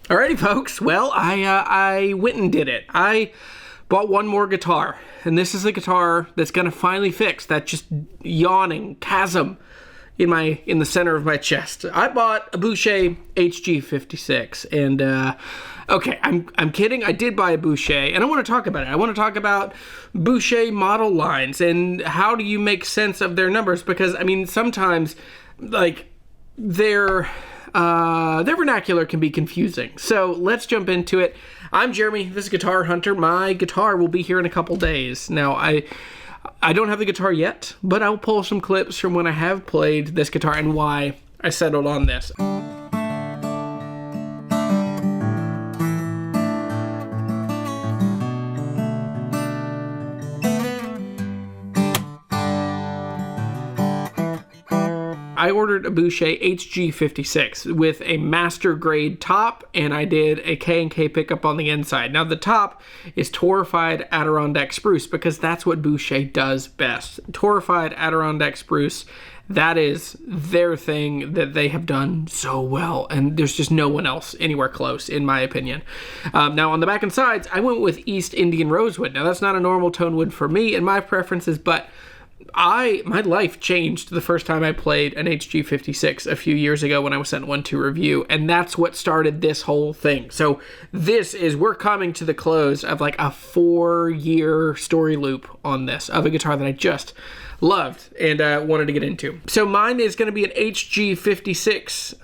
Alrighty, folks. Well, I went and did it. I bought one more guitar, and this is the guitar that's gonna finally fix that just yawning chasm in the center of my chest. I bought a Boucher HG-56, and okay, I'm kidding. I did buy a Boucher, and I want to talk about it. I want to talk about Boucher model lines and how do you make sense of their numbers, because I mean sometimes like their vernacular can be confusing. So let's jump into it. I'm Jeremy, this is Guitar Hunter. My guitar will be here in a couple days. Now, I don't have the guitar yet, but I'll pull some clips from when I have played this guitar and why I settled on this. I ordered a Boucher HG-56 with a master grade top, and I did a K&K pickup on the inside. Now the top is Torrefied Adirondack spruce because that's what Boucher does best. Torrefied Adirondack spruce, that is their thing that they have done so well, and there's just no one else anywhere close, in my opinion. Now on the back and sides, I went with East Indian rosewood. Now that's not a normal tone wood for me and my preferences, but my life changed the first time I played an HG-56 a few years ago when I was sent one to review, and that's what started this whole thing. So we're coming to the close of like a 4-year story loop on this, of a guitar that I just loved and wanted to get into. So mine is going to be an HG-56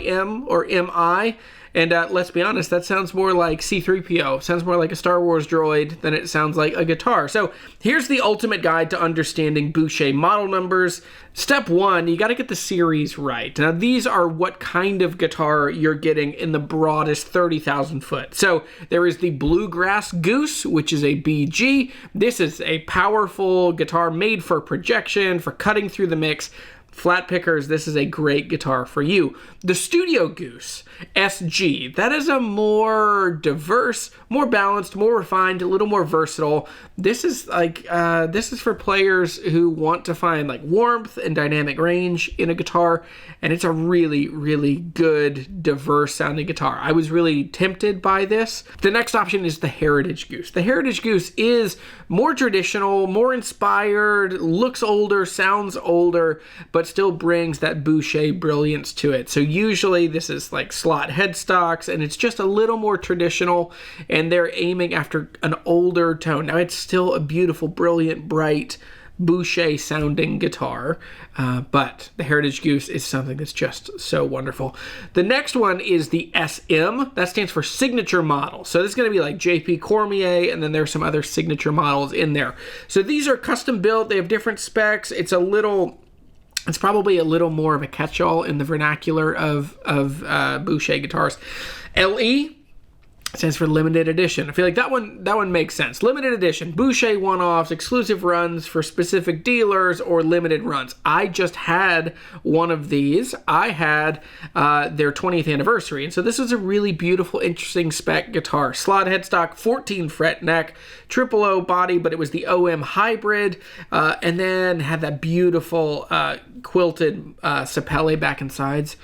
IM or MI. And let's be honest, that sounds more like C-3PO. Sounds more like a Star Wars droid than it sounds like a guitar. So here's the ultimate guide to understanding Boucher model numbers. Step 1, you got to get the series right. Now these are what kind of guitar you're getting in the broadest 30,000 foot. So there is the Bluegrass Goose, which is a BG. This is a powerful guitar made for projection, for cutting through the mix. Flat pickers, this is a great guitar for you. The Studio Goose SG, that is a more diverse, more balanced, more refined, a little more versatile. This is like this is for players who want to find like warmth and dynamic range in a guitar, and it's a really, really good, diverse sounding guitar. I was really tempted by this. The next option is the Heritage Goose. The Heritage Goose is more traditional, more inspired, looks older, sounds older, but still brings that Boucher brilliance to it. So usually this is like slot headstocks, and it's just a little more traditional, and they're aiming after an older tone. Now it's still a beautiful, brilliant, bright Boucher sounding guitar, but the Heritage Goose is something that's just so wonderful. The next one is the SM. That stands for signature model. So this is going to be like JP Cormier, and then there's some other signature models in there. So these are custom built. They have different specs. It's probably a little more of a catch-all in the vernacular of Boucher guitars. LE stands for limited edition. I feel like that one makes sense. Limited edition, Boucher one-offs, exclusive runs for specific dealers, or limited runs. I just had one of these. I had their 20th anniversary, and so this is a really beautiful, interesting spec guitar. Slot headstock, 14 fret neck, triple O body, but it was the OM hybrid, and then had that beautiful quilted sapele back and sides.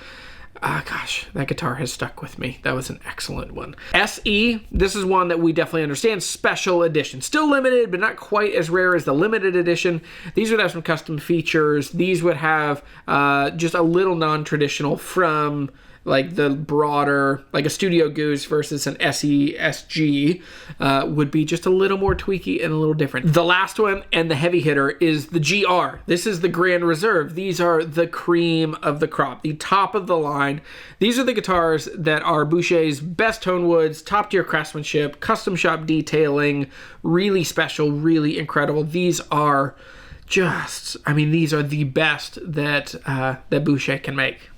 Gosh, that guitar has stuck with me. That was an excellent one. SE, this is one that we definitely understand. Special edition. Still limited, but not quite as rare as the limited edition. These would have some custom features. These would have just a little non-traditional from like the broader, like a Studio Goose versus an SE SG would be just a little more tweaky and a little different. The last one and the heavy hitter is the GR. This is the Grande Reserve. These are the cream of the crop, the top of the line. These are the guitars that are Boucher's best tone woods, top tier craftsmanship, custom shop detailing, really special, really incredible. These are just, I mean, these are the best that that Boucher can make.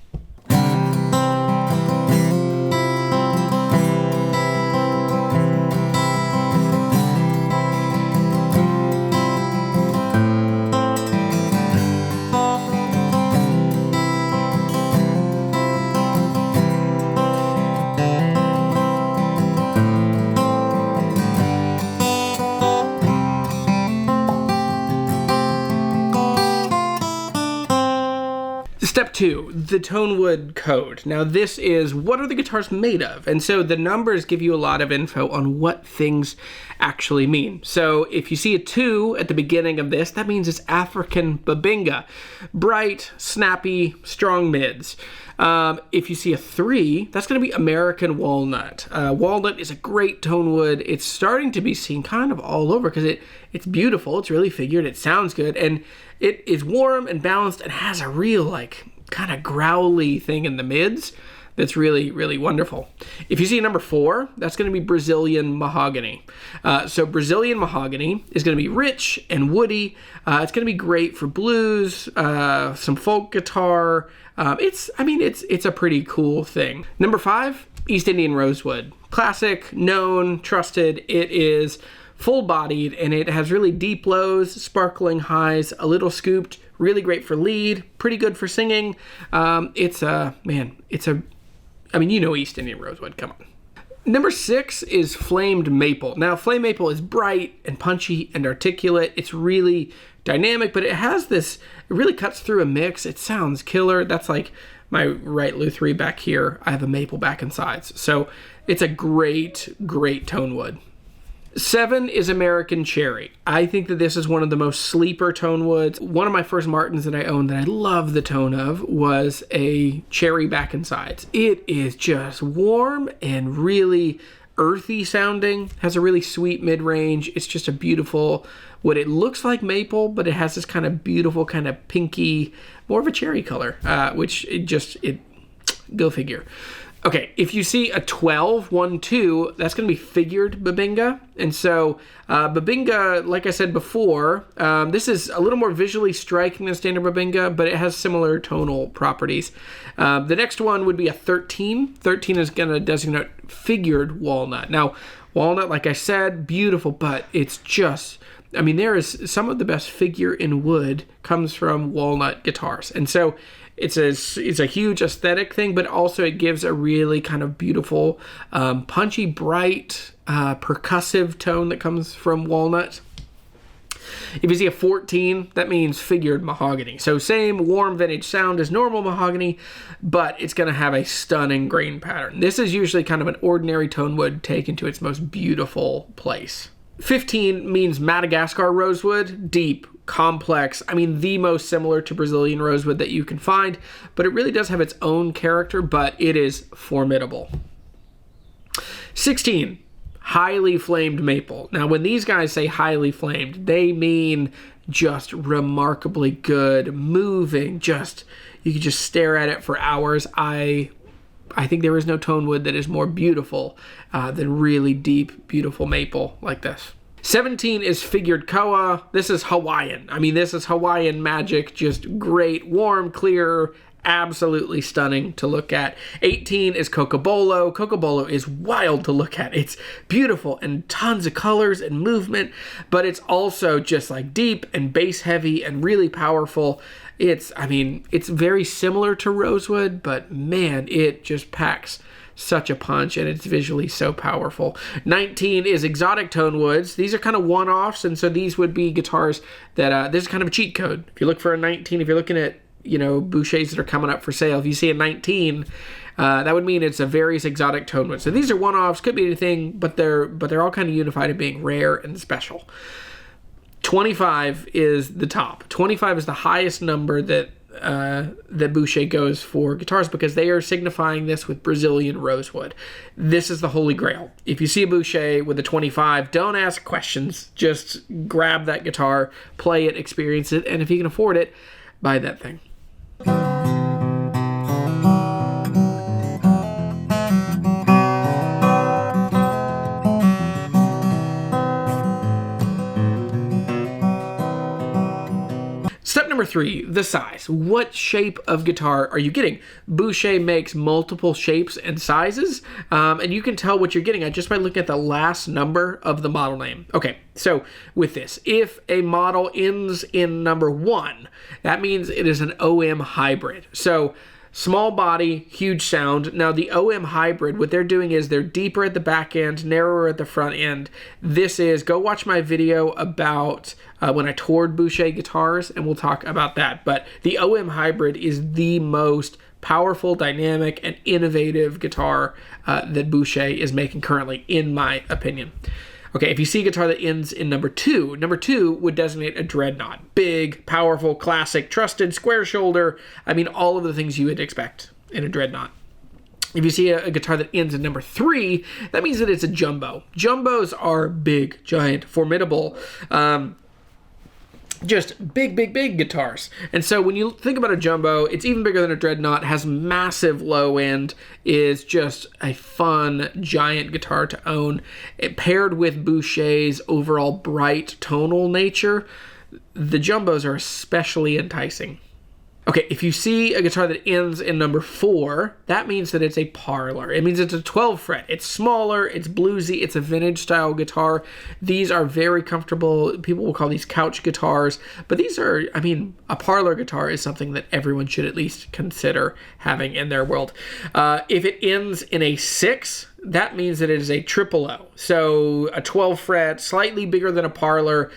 Step 2, the Tonewood Code. Now this is, what are the guitars made of? And so the numbers give you a lot of info on what things actually mean. So if you see a 2 at the beginning of this, that means it's African Babinga. Bright, snappy, strong mids. If you see a 3, that's going to be American Walnut. Walnut is a great tone wood. It's starting to be seen kind of all over because it's beautiful. It's really figured. It sounds good. And it is warm and balanced and has a real, like, kind of growly thing in the mids that's really, really wonderful. If you see number 4, that's going to be Brazilian Mahogany. So Brazilian Mahogany is going to be rich and woody. It's going to be great for blues, some folk guitar. It's a pretty cool thing. Number 5, East Indian Rosewood. Classic, known, trusted. It is full-bodied and it has really deep lows, sparkling highs, a little scooped, really great for lead, pretty good for singing. You know East Indian Rosewood, come on. Number 6 is Flamed Maple. Now, Flame Maple is bright and punchy and articulate. It's really dynamic, but it has this, it really cuts through a mix. It sounds killer. That's like my right Luthrie back here. I have a maple back and sides. So it's a great, great tone wood. 7 is American Cherry. I think that this is one of the most sleeper tone woods. One of my first Martins that I owned that I love the tone of was a cherry back and sides. It is just warm and really earthy sounding, has a really sweet mid-range. It's just a beautiful wood. It looks like maple, but it has this kind of beautiful, kind of pinky, more of a cherry color, which go figure. Okay, if you see a 12, 1, 2, that's going to be figured Babinga. And so Babinga, like I said before, this is a little more visually striking than standard Babinga, but it has similar tonal properties. The next one would be a 13. 13 is going to designate figured walnut. Now, walnut, like I said, beautiful, but it's just, there is some of the best figure in wood comes from walnut guitars. And so it's a huge aesthetic thing, but also it gives a really kind of beautiful, punchy, bright, percussive tone that comes from walnut. If you see a 14, that means figured mahogany. So same warm vintage sound as normal mahogany, but it's going to have a stunning grain pattern. This is usually kind of an ordinary tone wood taken to its most beautiful place. 15 means Madagascar rosewood, deep, complex. The most similar to Brazilian rosewood that you can find, but it really does have its own character, but it is formidable. 16, highly flamed maple. Now, when these guys say highly flamed, they mean just remarkably good, moving, you could just stare at it for hours. I think there is no tone wood that is more beautiful than really deep, beautiful maple like this. 17 is figured koa. This is Hawaiian. This is Hawaiian magic, just great, warm, clear, absolutely stunning to look at. 18 is Cocobolo. Cocobolo is wild to look at. It's beautiful and tons of colors and movement, but it's also just like deep and bass heavy and really powerful. It's very similar to rosewood, but man, it just packs such a punch and it's visually so powerful. 19 is exotic tone woods. These are kind of one-offs, and so these would be guitars that, this is kind of a cheat code. If you look for a 19, if you're looking at, Bouchers that are coming up for sale, if you see a 19, that would mean it's a various exotic tone wood. So these are one-offs, could be anything, but they're all kind of unified in being rare and special. 25 is the top. 25 is the highest number that Boucher goes for guitars because they are signifying this with Brazilian rosewood. This is the holy grail. If you see a Boucher with a 25, don't ask questions. Just grab that guitar, play it, experience it, and if you can afford it, buy that thing. Step number 3, the size. What shape of guitar are you getting? Boucher makes multiple shapes and sizes, and you can tell what you're getting at just by looking at the last number of the model name. Okay, so with this, if a model ends in number 1, that means it is an OM hybrid. So Small body, huge sound. Now the OM hybrid, what they're doing is they're deeper at the back end, narrower at the front end. This is, go watch my video about when I toured Boucher guitars, and we'll talk about that. But the OM hybrid is the most powerful, dynamic, and innovative guitar that Boucher is making currently, in my opinion. Okay, if you see a guitar that ends in number 2 would designate a Dreadnought. Big, powerful, classic, trusted, square shoulder. I mean, all of the things you would expect in a Dreadnought. If you see a guitar that ends in number 3, that means that it's a jumbo. Jumbos are big, giant, formidable, just big, big, big guitars. And so when you think about a jumbo, it's even bigger than a Dreadnought, has massive low end, is just a fun, giant guitar to own. It paired with Boucher's overall bright tonal nature, the jumbos are especially enticing. Okay, if you see a guitar that ends in number 4, that means that it's a Parlor. It means it's a 12 fret. It's smaller, it's bluesy, it's a vintage style guitar. These are very comfortable. People will call these couch guitars, but these are, I mean, a Parlor guitar is something that everyone should at least consider having in their world. If it ends in a 6, that means that it is a triple O. So a 12 fret, slightly bigger than a Parlor.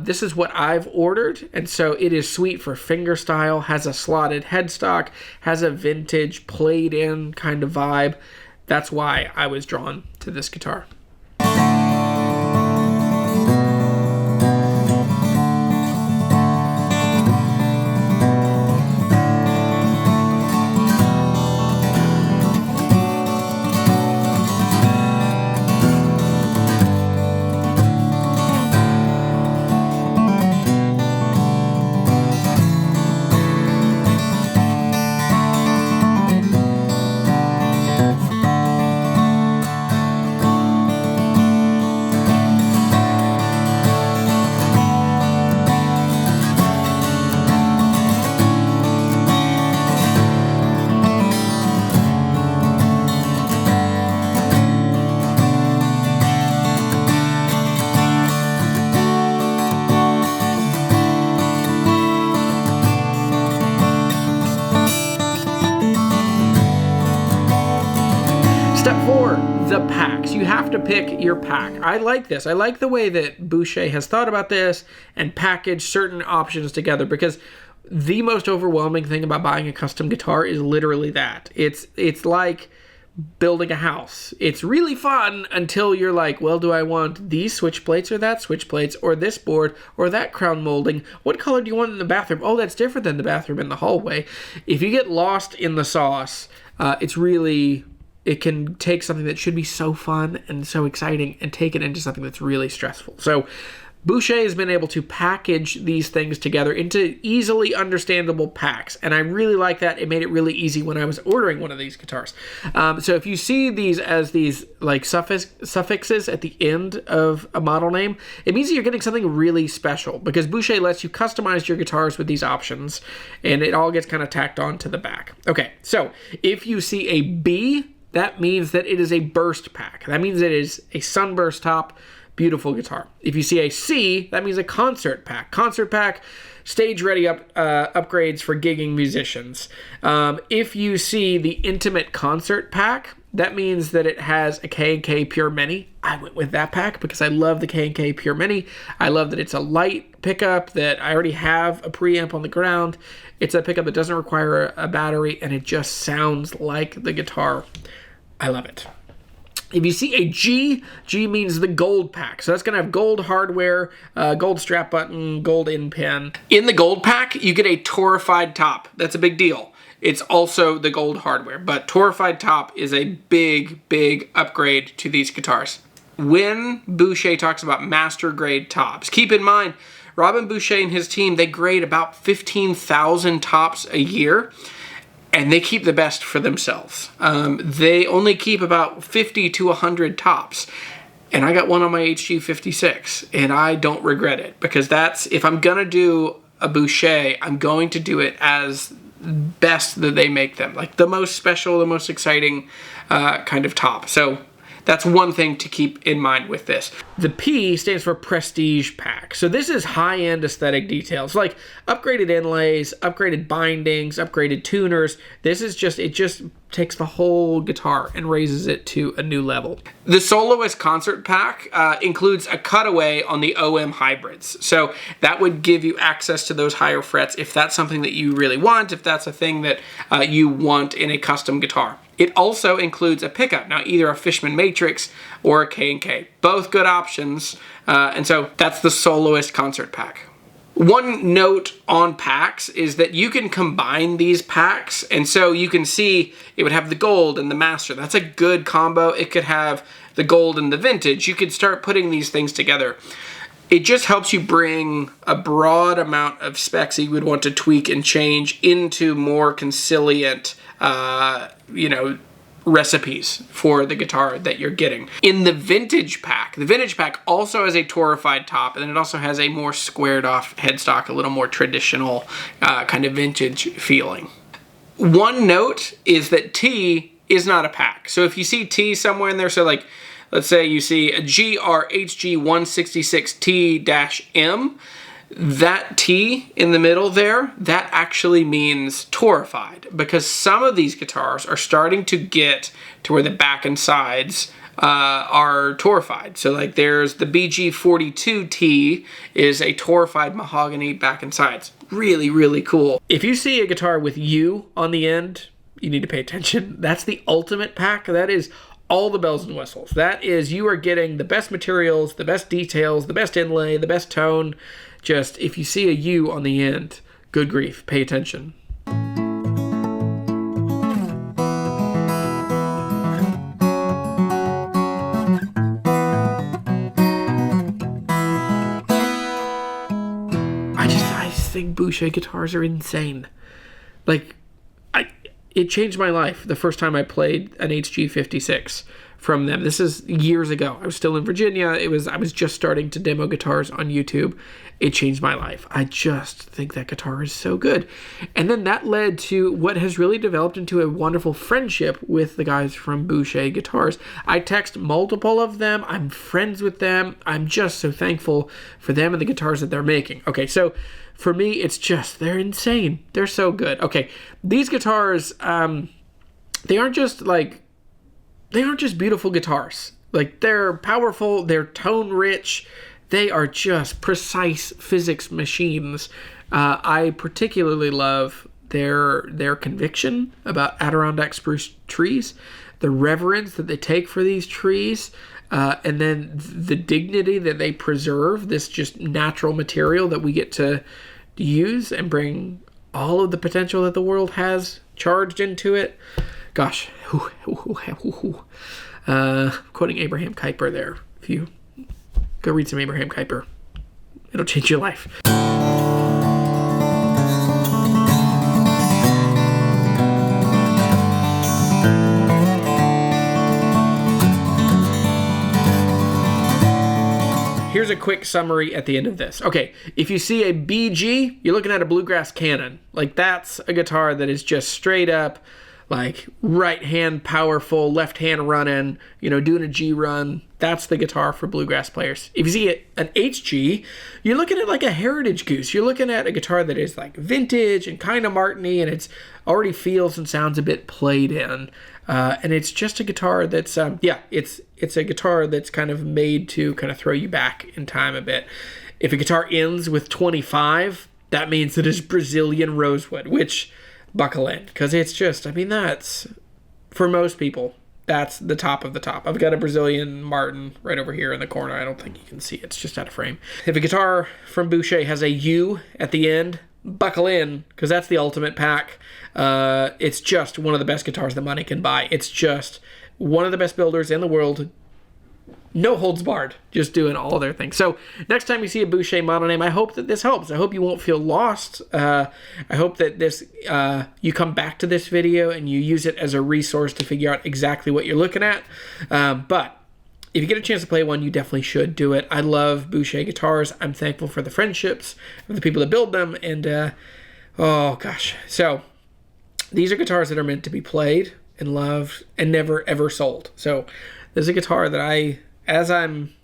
This is what I've ordered, and so it is sweet for fingerstyle, has a slotted headstock, has a vintage played in kind of vibe. That's why I was drawn to this guitar. Step 4, the packs. You have to pick your pack. I like this. I like the way that Boucher has thought about this and packaged certain options together, because the most overwhelming thing about buying a custom guitar is literally that. It's like building a house. It's really fun until you're like, well, do I want these switch plates or that switch plates or this board or that crown molding? What color do you want in the bathroom? Oh, that's different than the bathroom in the hallway. If you get lost in the sauce, it can take something that should be so fun and so exciting and take it into something that's really stressful. So Boucher has been able to package these things together into easily understandable packs, and I really like that. It made it really easy when I was ordering one of these guitars. So if you see these as these like suffixes at the end of a model name, it means that you're getting something really special, because Boucher lets you customize your guitars with these options, and it all gets kind of tacked on to the back. Okay, so if you see a B, that means that it is a burst pack. That means it is a sunburst top, beautiful guitar. If you see a C, that means a concert pack. Concert pack, stage-ready upgrades for gigging musicians. If you see the intimate concert pack, that means that it has a K&K Pure Mini. I went with that pack because I love the K&K Pure Mini. I love that it's a light pickup, that I already have a preamp on the ground. It's a pickup that doesn't require a battery, and it just sounds like the guitar. I love it. If you see a G, G means the gold pack. So that's going to have gold hardware, gold strap button, gold in pin. In the gold pack, you get a Torrefied top. That's a big deal. It's also the gold hardware, but Torrefied top is a big, big upgrade to these guitars. When Boucher talks about master grade tops, keep in mind, Robin Boucher and his team, they grade about 15,000 tops a year. And they keep the best for themselves. They only keep about 50 to 100 tops. And I got one on my HG-56, and I don't regret it, because that's, if I'm gonna do a Boucher, I'm going to do it as best that they make them. Like the most special, the most exciting kind of top. So that's one thing to keep in mind with this. The P stands for Prestige Pack. So this is high-end aesthetic details, like upgraded inlays, upgraded bindings, upgraded tuners. This is just, it just takes the whole guitar and raises it to a new level. The Soloist Concert Pack includes a cutaway on the OM hybrids. So that would give you access to those higher frets if that's something that you really want, if that's a thing that you want in a custom guitar. It also includes a pickup, now either a Fishman Matrix or a K&K. Both good options, and so that's the Soloist Concert Pack. One note on packs is that you can combine these packs, and so you can see it would have the gold and the master. That's a good combo. It could have the gold and the vintage. You could start putting these things together. It just helps you bring a broad amount of specs that you would want to tweak and change into more conciliant, recipes for the guitar that you're getting. In the vintage pack, the vintage pack also has a Torrefied top, and then it also has a more squared off headstock, a little more traditional kind of vintage feeling. One note is that T is not a pack. So if you see T somewhere in there, so like, let's say you see a GR HG-56-M, that T in the middle there, that actually means Torrefied, because some of these guitars are starting to get to where the back and sides are Torrefied. So like there's the BG42T is a Torrefied mahogany back and sides. Really, really cool. If you see a guitar with U on the end, you need to pay attention. That's the ultimate pack. That is all the bells and whistles. That is, you are getting the best materials, the best details, the best inlay, the best tone. Just, if you see a U on the end, good grief, pay attention. I just think Boucher guitars are insane. Like, it changed my life the first time I played an HG-56 from them. This is years ago. I was still in Virginia. I was just starting to demo guitars on YouTube. It changed my life. I just think that guitar is so good. And then that led to what has really developed into a wonderful friendship with the guys from Boucher Guitars. I text multiple of them. I'm friends with them. I'm just so thankful for them and the guitars that they're making. Okay, so for me, it's just, they're insane. They're so good. Okay, these guitars, they aren't just beautiful guitars. Like, they're powerful, they're tone rich, they are just precise physics machines. I particularly love their conviction about Adirondack spruce trees, the reverence that they take for these trees, and then the dignity that they preserve, this just natural material that we get to use and bring all of the potential that the world has charged into it. Gosh, quoting Abraham Kuyper there. If you go read some Abraham Kuyper, it'll change your life. Here's a quick summary at the end of this. Okay, if you see a BG, you're looking at a Bluegrass Cannon. Like, that's a guitar that is just straight up, like, right hand powerful, left hand running, doing a G run. That's the guitar for bluegrass players. If you see an HG, you're looking at like a Heritage Goose. You're looking at a guitar that is like vintage and kind of Martiny, and it's already feels and sounds a bit played in. And it's just a guitar that's, it's a guitar that's kind of made to kind of throw you back in time a bit. If a guitar ends with 25, that means that it's Brazilian rosewood, which, buckle in, because it's just, that's, for most people, that's the top of the top. I've got a Brazilian Martin right over here in the corner. I don't think you can see it. It's just out of frame. If a guitar from Boucher has a U at the end, buckle in, because that's the ultimate pack. It's just one of the best guitars that money can buy. It's just one of the best builders in the world. No holds barred, just doing all their things. So next time you see a Boucher model name, I hope that this helps. I hope you won't feel lost. I hope that this you come back to this video and you use it as a resource to figure out exactly what you're looking at. But if you get a chance to play one, you definitely should do it. I love Boucher guitars. I'm thankful for the friendships of the people that build them. And, oh gosh. So these are guitars that are meant to be played and loved and never ever sold. So This is a guitar that as I'm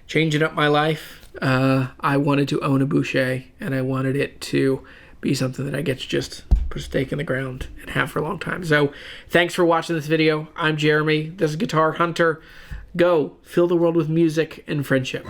changing up my life, I wanted to own a Boucher, and I wanted it to be something that I get to just put a stake in the ground and have for a long time. So thanks for watching this video. I'm Jeremy. This is Guitar Hunter. Go fill the world with music and friendship.